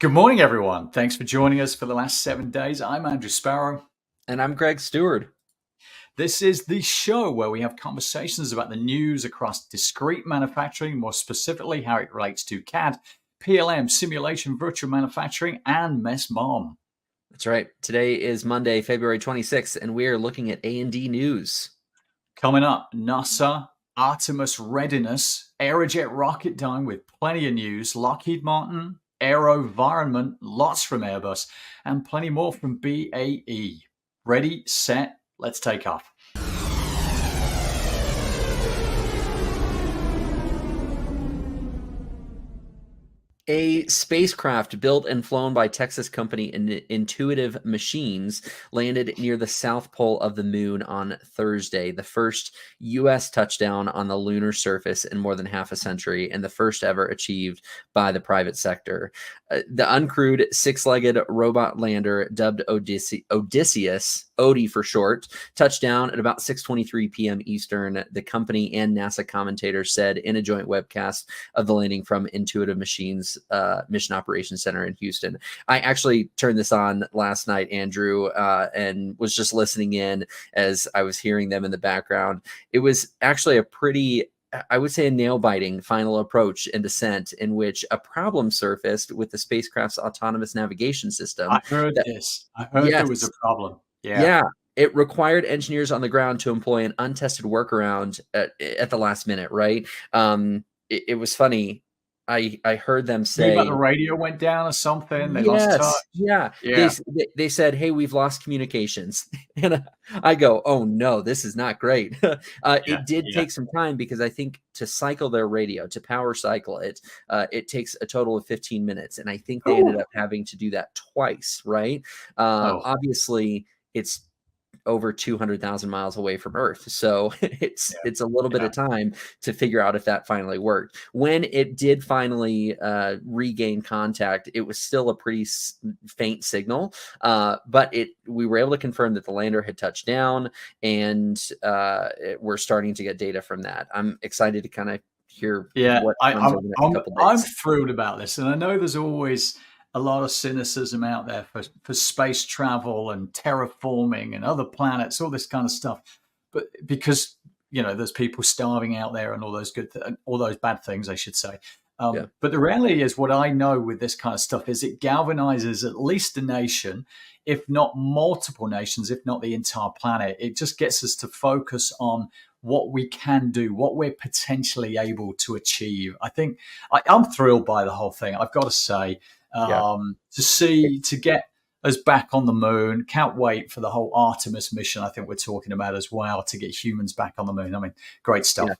Good morning, everyone. Thanks for joining us for the last 7 days. I'm Andrew Sparrow. And I'm Greg Stewart. This is the show where we have conversations about the news across discrete manufacturing, more specifically how it relates to CAD, PLM, simulation, virtual manufacturing, and MESMOM. That's right. Today is Monday, February 26th, and we are looking at A&D news. Coming up, NASA, Artemis readiness, Aerojet Rocketdyne with plenty of news, Lockheed Martin, AeroVironment, lots from Airbus, and plenty more from BAE. Ready, set, let's take off. A spacecraft built and flown by Texas company Intuitive Machines landed near the south pole of the moon on Thursday, the first U.S. touchdown on the lunar surface in more than half a century, and the first ever achieved by the private sector. The uncrewed six-legged robot lander, dubbed Odysseus, Odie for short, touched down at about 6:23 p.m. Eastern, the company and NASA commentators said in a joint webcast of the landing from Intuitive Machines Mission Operations Center in Houston. I actually turned this on last night, Andrew, and was just listening in as I was hearing them in the background. It was actually a pretty, I would say, a nail-biting final approach and descent in which a problem surfaced with the spacecraft's autonomous navigation system. I heard this. I heard there was a problem. Yeah. It required engineers on the ground to employ an untested workaround at the last minute, right? It was funny. I heard them say the radio went down or something. They yes, lost touch. Yeah. They said, "Hey, we've lost communications," and I go, "Oh no, this is not great." It did take some time because I think to cycle their radio, to power cycle it, it takes a total of 15 minutes, and I think they ended up having to do that twice. Right? Obviously, it's over 200,000 miles away from Earth. So it's a little bit of time to figure out if that finally worked. When it did finally regain contact, it was still a pretty faint signal, but we were able to confirm that the lander had touched down, and we're starting to get data from that. I'm excited to kind of hear what comes over the next couple days. I'm thrilled about this, and I know there's always a lot of cynicism out there for space travel and terraforming and other planets, all this kind of stuff. But because, there's people starving out there and all those all those bad things, I should say. But the reality is, what I know with this kind of stuff is it galvanizes at least a nation, if not multiple nations, if not the entire planet. It just gets us to focus on what we can do, what we're potentially able to achieve. I think I'm thrilled by the whole thing, I've got to say. To get us back on the moon. Can't wait for the whole Artemis mission I think we're talking about as well, to get humans back on the moon. I mean, great stuff.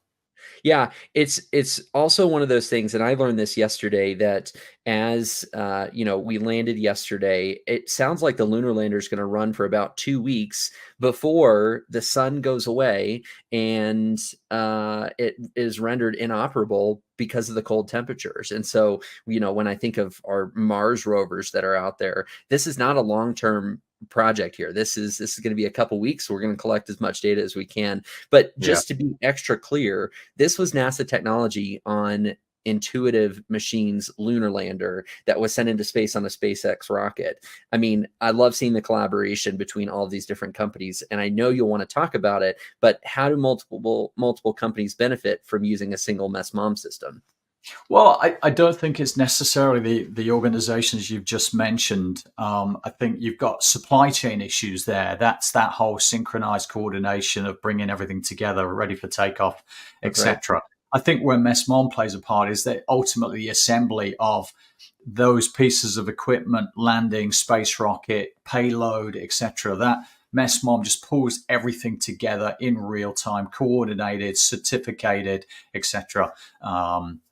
Yeah, it's also one of those things, and I learned this yesterday, that as we landed yesterday, it sounds like the lunar lander is going to run for about 2 weeks before the sun goes away and it is rendered inoperable because of the cold temperatures. And so, when I think of our Mars rovers that are out there, this is not a long-term project here. This is going to be a couple weeks. We're going to collect as much data as we can. But just to be extra clear, this was NASA technology on Intuitive Machines lunar lander that was sent into space on a SpaceX rocket. I mean, I love seeing the collaboration between all of these different companies, and I know you'll want to talk about it, but how do multiple companies benefit from using a single MESMOM system? Well, I don't think it's necessarily the organizations you've just mentioned. I think you've got supply chain issues there. That's that whole synchronized coordination of bringing everything together, ready for takeoff, etc. Right. I think where MESMOM plays a part is that ultimately the assembly of those pieces of equipment, landing, space rocket, payload, etc. That MESMOM just pulls everything together in real time, coordinated, certificated, etc.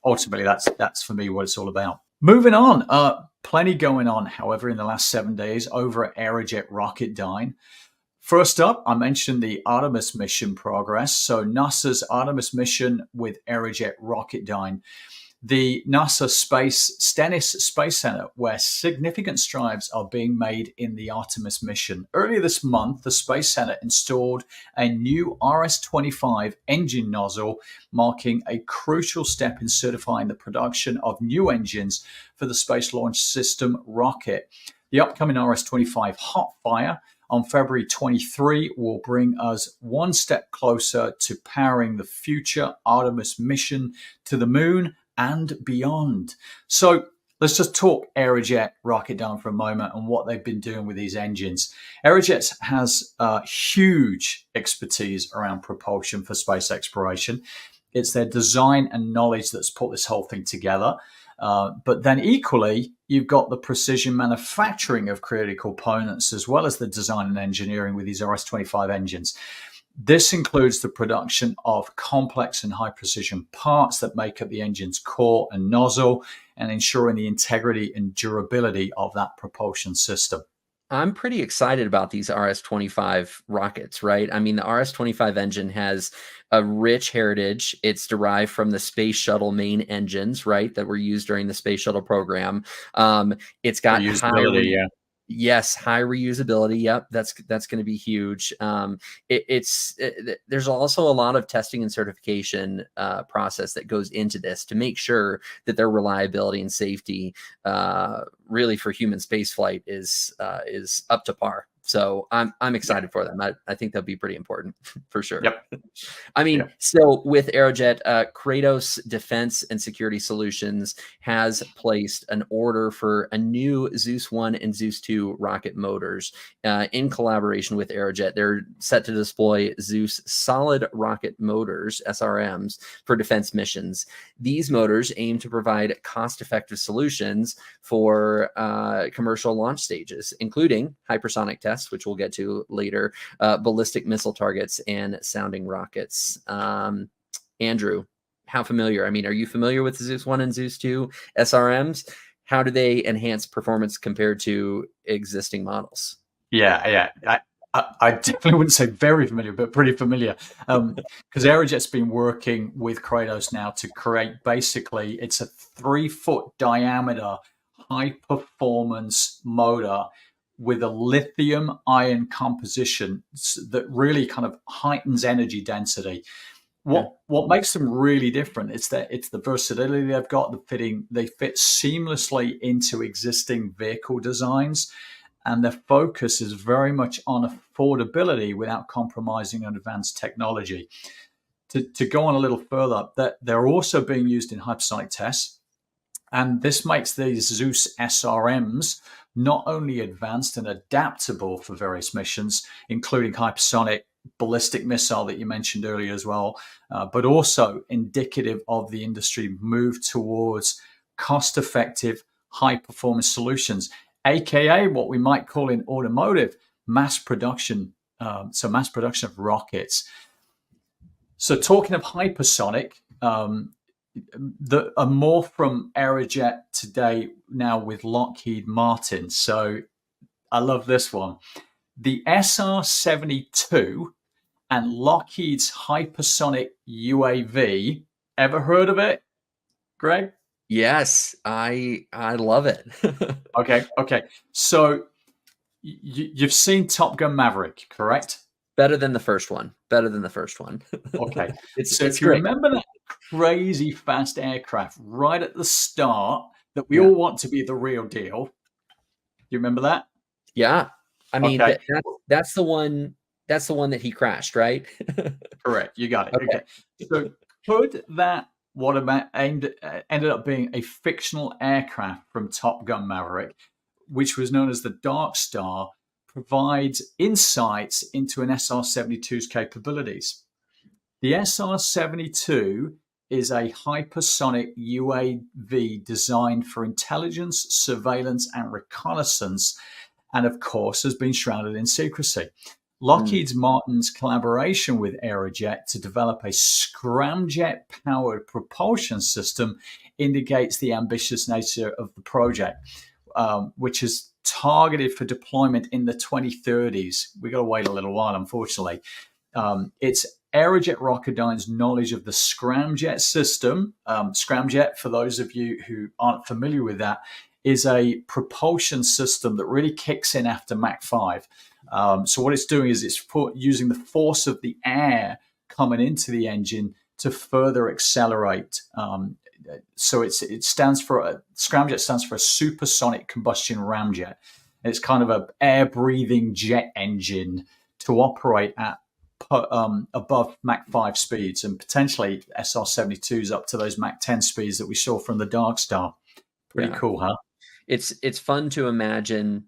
Ultimately, that's for me what it's all about. Moving on, plenty going on, however, in the last 7 days over at Aerojet Rocketdyne. First up, I mentioned the Artemis mission progress. So NASA's Artemis mission with Aerojet Rocketdyne. the NASA Stennis Space Center, where significant strides are being made in the Artemis mission. Earlier this month, the Space Center installed a new RS-25 engine nozzle, marking a crucial step in certifying the production of new engines for the Space Launch System rocket. The upcoming RS-25 hot fire on February 23 will bring us one step closer to powering the future Artemis mission to the moon and beyond. So let's just talk Aerojet Rocketdyne for a moment and what they've been doing with these engines. Aerojet has huge expertise around propulsion for space exploration. It's their design and knowledge that's put this whole thing together. But then equally, you've got the precision manufacturing of critical components as well as the design and engineering with these RS-25 engines. This includes the production of complex and high precision parts that make up the engine's core and nozzle and ensuring the integrity and durability of that propulsion system. I'm pretty excited about these RS-25 rockets, right? I mean, the RS-25 engine has a rich heritage. It's derived from the space shuttle main engines, right, that were used during the space shuttle program. It's got reusability, Yes, high reusability. Yep, that's going to be huge. There's also a lot of testing and certification process that goes into this to make sure that their reliability and safety, really for human spaceflight, is up to par. So I'm excited for them. I think they'll be pretty important for sure. Yep. I mean, still with Aerojet, Kratos Defense and Security Solutions has placed an order for a new Zeus 1 and Zeus 2 rocket motors in collaboration with Aerojet. They're set to deploy Zeus solid rocket motors, SRMs, for defense missions. These motors aim to provide cost-effective solutions for commercial launch stages, including hypersonic tests, which we'll get to later, ballistic missile targets, and sounding rockets. Andrew, how familiar? I mean, are you familiar with the Zeus 1 and Zeus 2 SRMs? How do they enhance performance compared to existing models? Yeah. I definitely wouldn't say very familiar, but pretty familiar. Because Aerojet's been working with Kratos now to create, basically, it's a 3-foot diameter high performance motor with a lithium ion composition that really kind of heightens energy density. What makes them really different is that it's the versatility they've got, they fit seamlessly into existing vehicle designs, and their focus is very much on affordability without compromising on advanced technology. To go on a little further, that they're also being used in hypersonic tests, and this makes these Zeus SRMs not only advanced and adaptable for various missions, including hypersonic, ballistic missile that you mentioned earlier as well, but also indicative of the industry move towards cost-effective, high-performance solutions, aka what we might call in automotive mass production. So mass production of rockets. So talking of hypersonic, a more from Aerojet today now with Lockheed Martin. So I love this one. The SR-72 and Lockheed's hypersonic UAV. Ever heard of it, Greg? Yes, I love it. Okay. So you've seen Top Gun Maverick, correct? Better than the first one. Okay. It's if you great. remember that crazy fast aircraft right at the start that we all want to be the real deal, you remember that? Yeah. I mean, that's the one that he crashed, right? Correct. You got it. Okay. So could that ended up being a fictional aircraft from Top Gun Maverick, which was known as the Dark Star, provides insights into an SR-72's capabilities? The SR-72 is a hypersonic UAV designed for intelligence, surveillance, and reconnaissance, and of course has been shrouded in secrecy. Lockheed Martin's collaboration with Aerojet to develop a scramjet-powered propulsion system indicates the ambitious nature of the project, which is targeted for deployment in the 2030s. We've got to wait a little while, unfortunately. It's Aerojet Rocketdyne's knowledge of the scramjet system. Scramjet, for those of you who aren't familiar with that, is a propulsion system that really kicks in after Mach 5. So what it's doing is it's using the force of the air coming into the engine to further accelerate. So it stands for scramjet stands for a supersonic combustion ramjet. It's kind of an air-breathing jet engine to operate at above Mach 5 speeds, and potentially SR-72s up to those Mach 10 speeds that we saw from the Dark Star. Pretty cool, huh? It's fun to imagine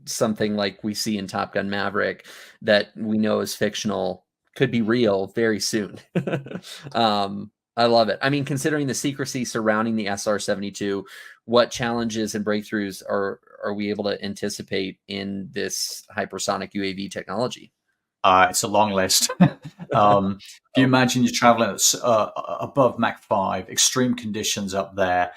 something like we see in Top Gun Maverick that we know is fictional could be real very soon. I love it. I mean, considering the secrecy surrounding the SR-72, what challenges and breakthroughs are we able to anticipate in this hypersonic UAV technology? It's a long list. If you imagine you're traveling above Mach 5, extreme conditions up there,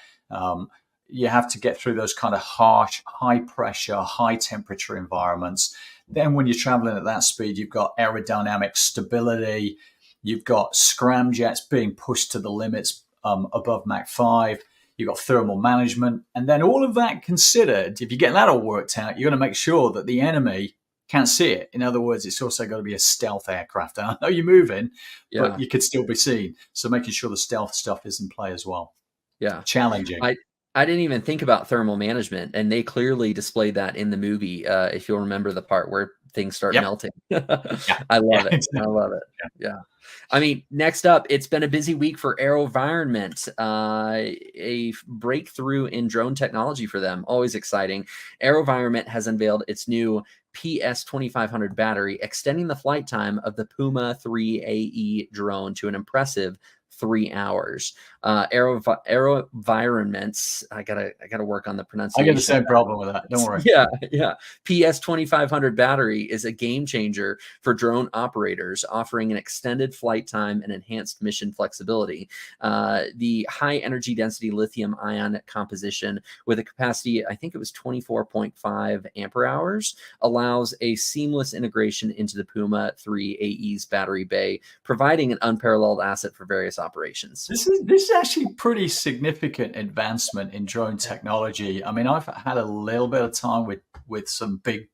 you have to get through those kind of harsh, high pressure, high temperature environments. Then when you're traveling at that speed, you've got aerodynamic stability, you've got scramjets being pushed to the limits above Mach 5, you've got thermal management. And then all of that considered, if you get that all worked out, you're going to make sure that the enemy can't see it. In other words, it's also got to be a stealth aircraft. And I know you're moving, but you could still be seen. So making sure the stealth stuff is in play as well. Yeah. Challenging. I didn't even think about thermal management, and they clearly displayed that in the movie. If you'll remember the part where things start melting. I love it. I love it. Yeah. I mean, next up, it's been a busy week for AeroVironment, a breakthrough in drone technology for them. Always exciting. AeroVironment has unveiled its new PS2500 battery, extending the flight time of the Puma 3AE drone to an impressive 3 hours. AeroVironment's, I gotta work on the pronunciation. I get the same problem with that. Don't worry. Yeah. PS2500 battery is a game changer for drone operators, offering an extended flight time and enhanced mission flexibility. The high energy density lithium ion composition with a capacity, I think it was 24.5 ampere hours, allows a seamless integration into the Puma 3AE's battery bay, providing an unparalleled asset for various operations. This is actually pretty significant advancement in drone technology. I mean, I've had a little bit of time with some big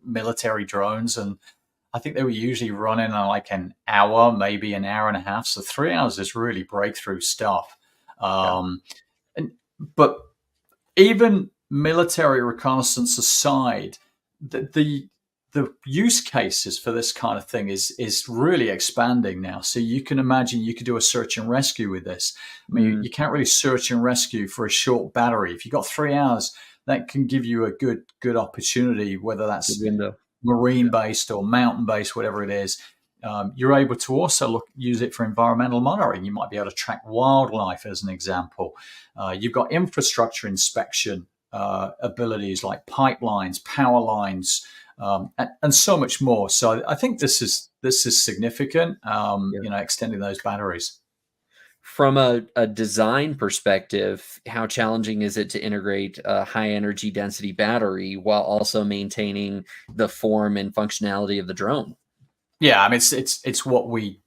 military drones, and I think they were usually running on like an hour, maybe an hour and a half. So 3 hours is really breakthrough stuff. But even military reconnaissance aside, the use cases for this kind of thing is really expanding now. So you can imagine you could do a search and rescue with this. I mean, you can't really search and rescue for a short battery. If you've got 3 hours, that can give you a good opportunity, whether that's marine based or mountain based, whatever it is. You're able to also use it for environmental monitoring. You might be able to track wildlife, as an example. You've got infrastructure inspection abilities like pipelines, power lines, and so much more. So I think this is significant. Extending those batteries. From a design perspective, how challenging is it to integrate a high energy density battery while also maintaining the form and functionality of the drone? Yeah, I mean it's what we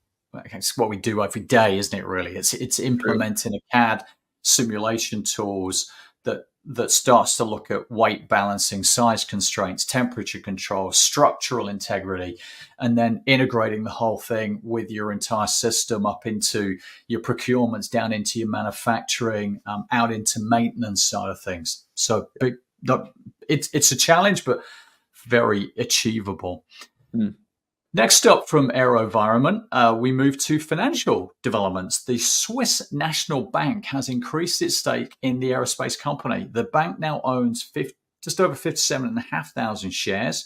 do every day, isn't it? Really, it's implementing a CAD simulation tools that starts to look at weight balancing, size constraints, temperature control, structural integrity, and then integrating the whole thing with your entire system up into your procurements, down into your manufacturing, out into maintenance side of things. So it's a challenge, but very achievable. Next up from AeroVironment, we move to financial developments. The Swiss National Bank has increased its stake in the aerospace company. The bank now owns just over 57,500 shares,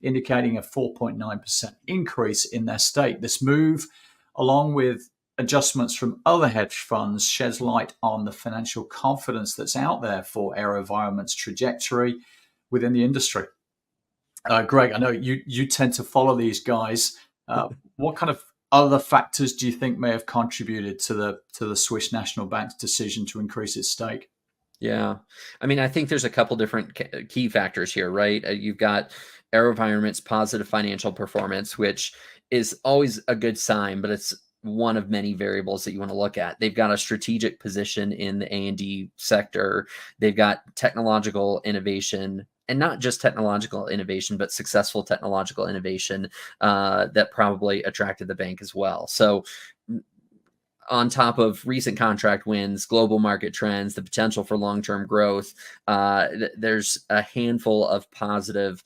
indicating a 4.9% increase in their stake. This move, along with adjustments from other hedge funds, sheds light on the financial confidence that's out there for AeroVironment's trajectory within the industry. Greg, I know you tend to follow these guys. What kind of other factors do you think may have contributed to the Swiss National Bank's decision to increase its stake? Yeah. I mean, I think there's a couple different key factors here, right? You've got AeroVironment's positive financial performance, which is always a good sign, but it's one of many variables that you want to look at. They've got a strategic position in the A&D sector. They've got technological innovation, and not just technological innovation, but successful technological innovation that probably attracted the bank as well. So on top of recent contract wins, global market trends, the potential for long-term growth, there's a handful of positive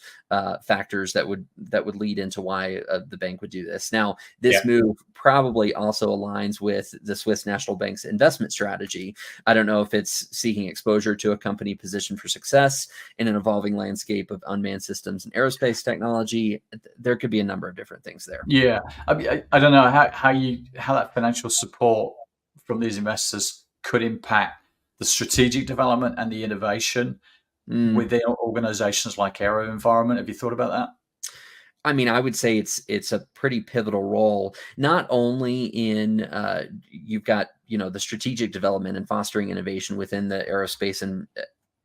factors that would lead into why the bank would do this. Now, Yeah. this move probably also aligns with the Swiss National Bank's investment strategy. I don't know if it's seeking exposure to a company positioned for success in an evolving landscape of unmanned systems and aerospace technology. There could be a number of different things there. Yeah, I mean, I don't know how that financial support from these investors could impact the strategic development and the innovation Mm. within organizations like Aero Environment. Have you thought about that? I mean, I would say it's a pretty pivotal role, not only in you've got, the strategic development and fostering innovation within the aerospace and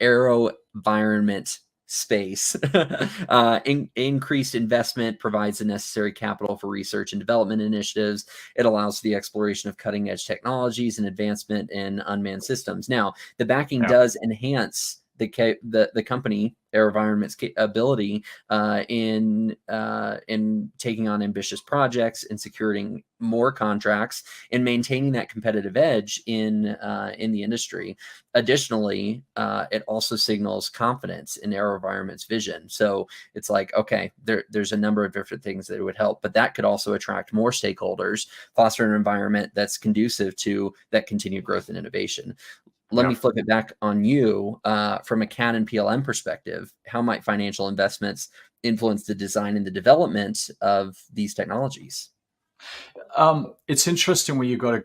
aero environment space. Increased investment provides the necessary capital for research and development initiatives. It allows the exploration of cutting edge technologies and advancement in unmanned systems. Now, the backing Yeah. does enhance the company AeroVironment's ability in taking on ambitious projects and securing more contracts and maintaining that competitive edge in the industry. Additionally, it also signals confidence in AeroVironment's vision. So it's like, okay, there's a number of different things that it would help, but that could also attract more stakeholders, foster an environment that's conducive to that continued growth and innovation. Let Yeah. me flip it back on you. From a CAD and PLM perspective, how might financial investments influence the design and the development of these technologies? It's interesting when you've got a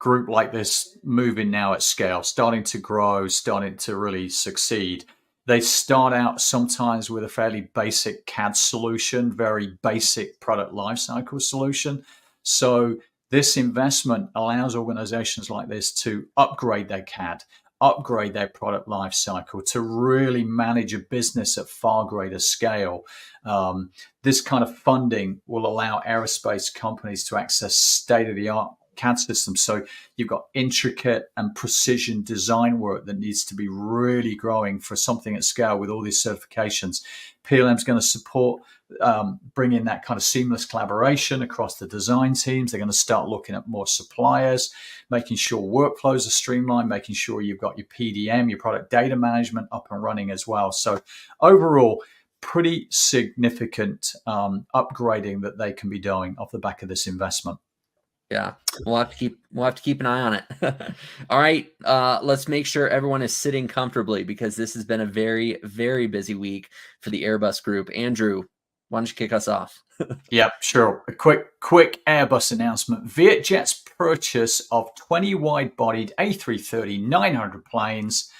group like this moving now at scale, starting to grow, starting to really succeed. They start out sometimes with a fairly basic CAD solution, very basic product lifecycle solution. So this investment allows organizations like this to upgrade their CAD, upgrade their product lifecycle, to really manage a business at far greater scale. This kind of funding will allow aerospace companies to access state-of-the-art CAD systems. So you've got intricate and precision design work that needs to be really growing for something at scale with all these certifications. PLM is going to support bringing that kind of seamless collaboration across the design teams. They're going to start looking at more suppliers, making sure workflows are streamlined, making sure you've got your PDM, your product data management up and running as well. So overall, pretty significant upgrading that they can be doing off the back of this investment. Yeah, we'll have to keep an eye on it. All right, let's make sure everyone is sitting comfortably because this has been a very, very busy week for the Airbus Group. Andrew, why don't you kick us off? Yeah, sure. A quick Airbus announcement. Vietjet's purchase of 20 wide-bodied A330-900 planes.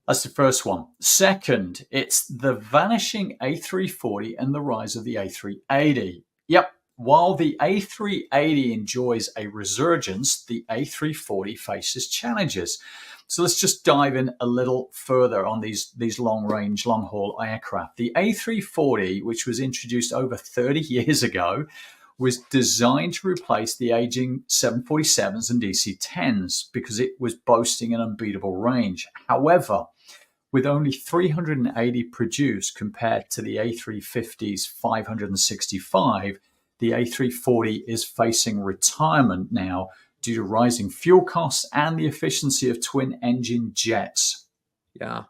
That's the first one. Second, it's the vanishing A340 and the rise of the A380. Yep. While the A380 enjoys a resurgence, the A340 faces challenges. So let's just dive in a little further on these long-range, long-haul aircraft. The A340, which was introduced over 30 years ago, was designed to replace the aging 747s and DC-10s because it was boasting an unbeatable range. However, with only 380 produced compared to the A350's 565, the A340 is facing retirement now due to rising fuel costs and the efficiency of twin-engine jets. Yeah.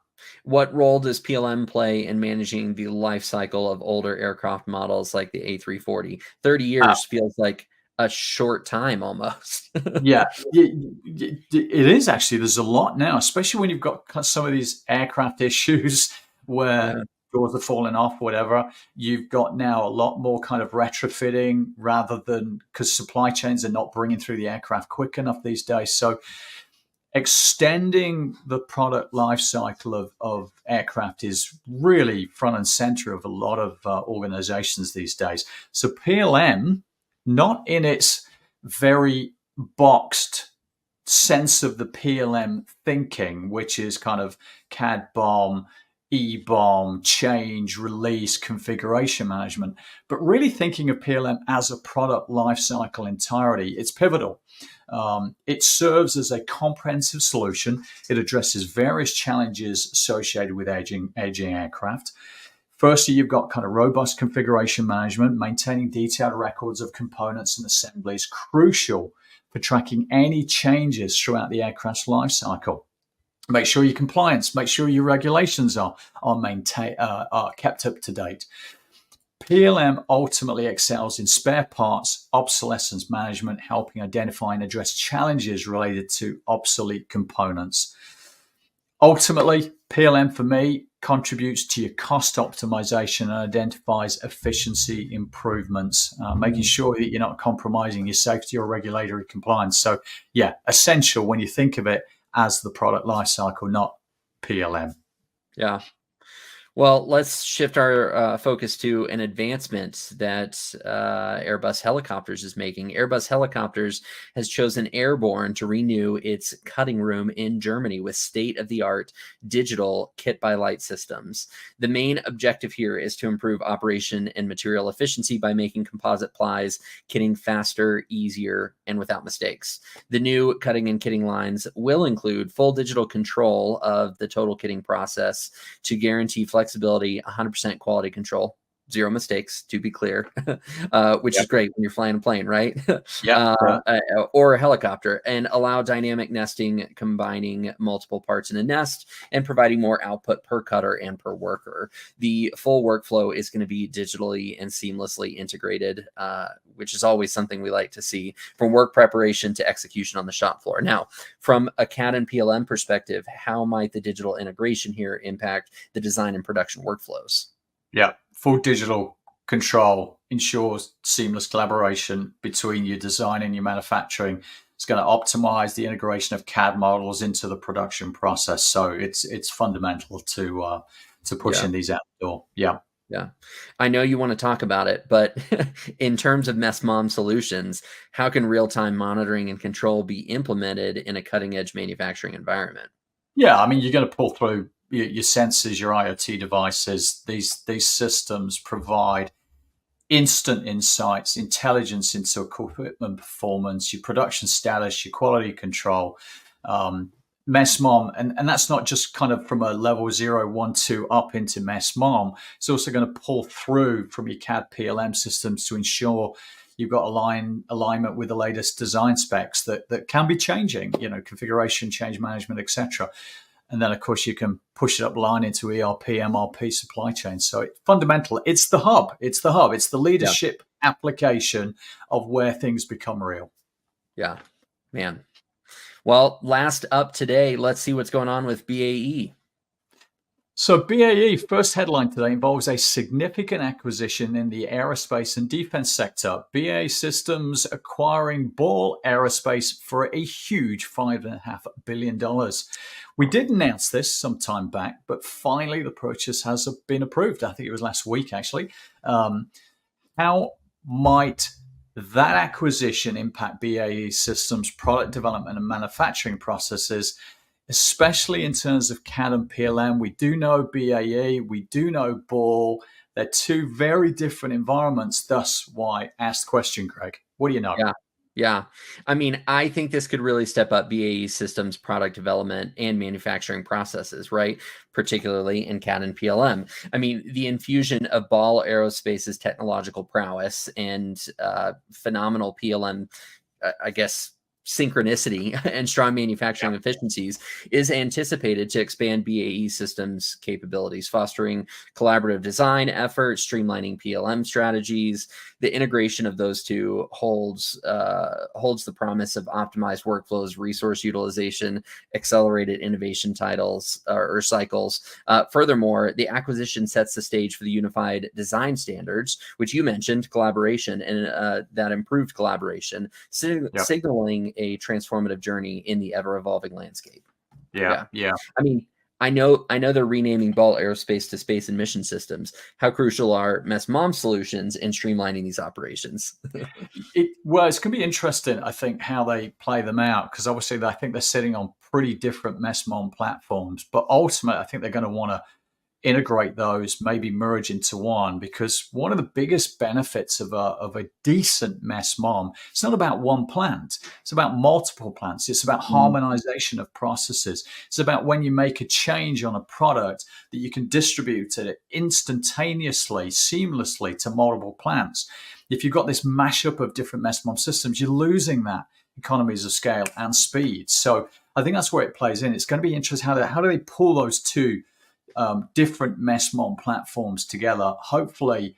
What role does PLM play in managing the life cycle of older aircraft models like the A340? 30 years feels like a short time almost. Yeah, it is actually. There's a lot now, especially when you've got some of these aircraft issues where Yeah. doors are falling off, whatever. You've got now a lot more kind of retrofitting rather than because supply chains are not bringing through the aircraft quick enough these days. So extending the product life cycle of aircraft is really front and center of a lot of organizations these days. So PLM, not in its very boxed sense of the PLM thinking, which is kind of CAD BOM, EBOM, change, release, configuration management, but really thinking of PLM as a product lifecycle entirety. It's pivotal. It serves as a comprehensive solution. It addresses various challenges associated with aging aircraft. Firstly, you've got kind of robust configuration management. Maintaining detailed records of components and assemblies, crucial for tracking any changes throughout the aircraft's life cycle. Make sure your compliance, make sure your regulations are kept up to date. PLM ultimately excels in spare parts obsolescence management, helping identify and address challenges related to obsolete components. Ultimately, PLM for me contributes to your cost optimization and identifies efficiency improvements, making sure that you're not compromising your safety or regulatory compliance. So, yeah, essential when you think of it as the product lifecycle, not PLM. Yeah. Well, let's shift our focus to an advancement that Airbus Helicopters is making. Airbus Helicopters has chosen Airborne to renew its cutting room in Germany with state-of-the-art digital kit-by-light systems. The main objective here is to improve operation and material efficiency by making composite plies kitting faster, easier, and without mistakes. The new cutting and kitting lines will include full digital control of the total kitting process to guarantee flexibility, 100% quality control, 0 mistakes, to be clear, which is great when you're flying a plane, right? Or a helicopter, and allow dynamic nesting, combining multiple parts in a nest and providing more output per cutter and per worker. The full workflow is going to be digitally and seamlessly integrated, which is always something we like to see, from work preparation to execution on the shop floor. Now, from a CAD and PLM perspective, how might the digital integration here impact the design and production workflows? Yeah, full digital control ensures seamless collaboration between your design and your manufacturing. It's going to optimize the integration of CAD models into the production process. So it's fundamental to pushing these out the door. Yeah. Yeah. I know you want to talk about it, but in terms of MESMOM solutions, how can real-time monitoring and control be implemented in a cutting-edge manufacturing environment? Yeah, I mean, you're going to pull through your sensors, your IoT devices. These systems provide instant insights, intelligence into equipment performance, your production status, your quality control. MESMOM, and that's not just kind of from a level 0, 1, 2 up into MESMOM. It's also going to pull through from your CAD PLM systems to ensure you've got alignment with the latest design specs that can be changing, configuration, change management, etc. And then, of course, you can push it up line into ERP, MRP, supply chain. So fundamental, it's the hub. It's the leadership application of where things become real. Yeah, man. Well, last up today, let's see what's going on with BAE. So BAE, first headline today, involves a significant acquisition in the aerospace and defense sector. BAE Systems acquiring Ball Aerospace for a huge $5.5 billion. We did announce this some time back, but finally the purchase has been approved. I think it was last week, actually. How might that acquisition impact BAE Systems' product development and manufacturing processes, especially in terms of CAD and PLM? We do know BAE, we do know Ball. They're two very different environments. Thus, why ask the question, Greg? What do you know? Yeah. I mean, I think this could really step up BAE Systems' product development and manufacturing processes, right? Particularly in CAD and PLM. I mean, the infusion of Ball Aerospace's technological prowess and phenomenal PLM, I guess, synchronicity and strong manufacturing efficiencies is anticipated to expand BAE Systems capabilities, fostering collaborative design efforts, streamlining PLM strategies. The integration of those two holds the promise of optimized workflows, resource utilization, accelerated innovation cycles. Furthermore, the acquisition sets the stage for the unified design standards, which you mentioned, collaboration, and that improved collaboration, signaling a transformative journey in the ever-evolving landscape. Yeah. I mean, I know they're renaming Ball Aerospace to Space and Mission Systems. How crucial are MES-MOM solutions in streamlining these operations? Well, it's going to be interesting, I think, how they play them out, because obviously I think they're sitting on pretty different MES-MOM platforms. But ultimately, I think they're going to want to integrate those, maybe merge into one, because one of the biggest benefits of a decent MES mom, it's not about one plant, it's about multiple plants, it's about harmonization of processes, it's about when you make a change on a product that you can distribute it instantaneously, seamlessly to multiple plants. If you've got this mashup of different MES mom systems, you're losing that economies of scale and speed. So I think that's where it plays in. It's going to be interesting how do they pull those two different MES-MOM platforms together. Hopefully,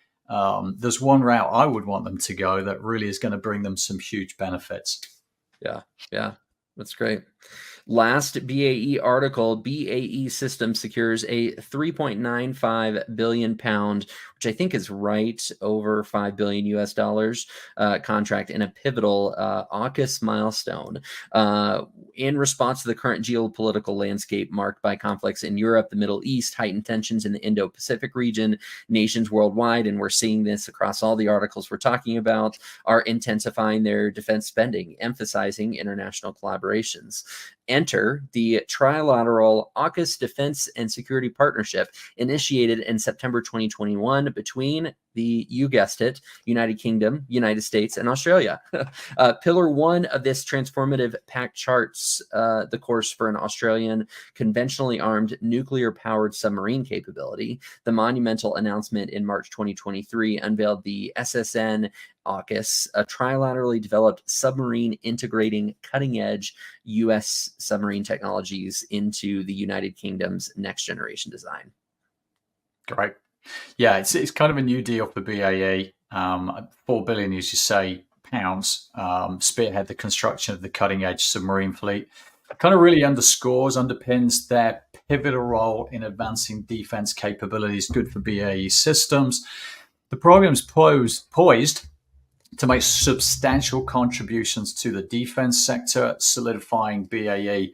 there's one route I would want them to go that really is going to bring them some huge benefits. Yeah, that's great. Last BAE article, BAE Systems secures a 3.95 billion pound, which I think is right over 5 billion US dollars contract in a pivotal AUKUS milestone in response to the current geopolitical landscape marked by conflicts in Europe, the Middle East, heightened tensions in the Indo-Pacific region, nations worldwide, and we're seeing this across all the articles we're talking about, are intensifying their defense spending, emphasizing international collaborations. Enter the trilateral AUKUS Defense and Security Partnership initiated in September 2021 between you guessed it, United Kingdom, United States, and Australia. Pillar one of this transformative pact charts the course for an Australian conventionally armed nuclear-powered submarine capability. The monumental announcement in March 2023 unveiled the SSN AUKUS, a trilaterally developed submarine integrating cutting-edge U.S. submarine technologies into the United Kingdom's next-generation design. Great. Yeah, it's kind of a new deal for BAE. 4 billion, as you say, pounds, spearhead the construction of the cutting-edge submarine fleet. It kind of really underpins their pivotal role in advancing defense capabilities, good for BAE Systems. The program's poised to make substantial contributions to the defense sector, solidifying BAE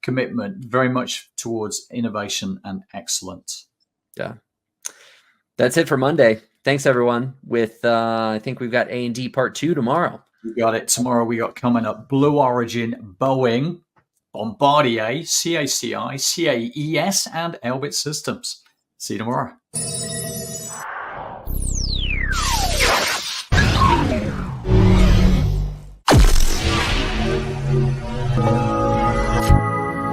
commitment very much towards innovation and excellence. Yeah. That's it for Monday. Thanks, everyone. With I think we've got A&D Part 2 tomorrow. We got it tomorrow. We got coming up Blue Origin, Boeing, Bombardier, CACI, CAES, and Elbit Systems. See you tomorrow.